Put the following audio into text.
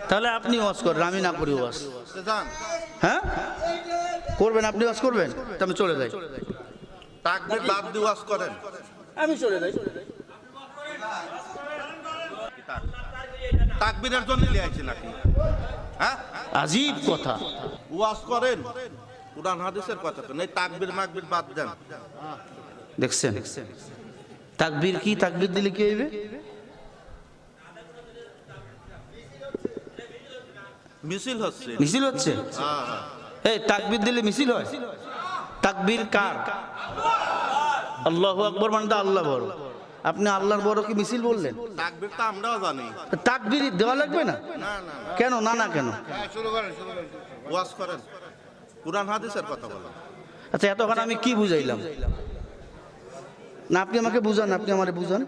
তাহলে আপনি ওয়াজ করেন, আমি না করি ওয়াজ। হ্যাঁ করবেন, আপনি ওয়াজ করবেন, তা আমি চলে যাই। তাকবীর বাদ দিয়ে ওয়াজ করেন, আমি চলে যাই। তাকবীরের জন্য নিয়ে আইছে নাকি? হ্যাঁ, আজীব কথা। ওয়াজ করেন, কুরআন হাদিসের কথা তো নেই, তাকবীর মাকবীর বাদ দেন। দেখছেন তাকবীর কি? তাকবীর দিলে কি হইবে? মিছিল হচ্ছে। মিছিল হচ্ছে? হ্যাঁ হ্যাঁ, এই তাকবীর দিলে মিছিল হয়? তাকবীর কার? আল্লাহু আকবার মানে তো আল্লাহ বড়। আপনি আল্লাহর বড় কি মিছিল বললেন? তাকবীর তো আমরাও জানি। তাকবীর দেওয়া লাগবে না? না না, কেন? না না কেন? ওয়াজ করেন, কুরআন হাদিসের কথা বলেন। আচ্ছা এতক্ষণ আমি কি বুঝাইলাম? না আপনি আমাকে বুঝান, আপনি আমারে বুঝান।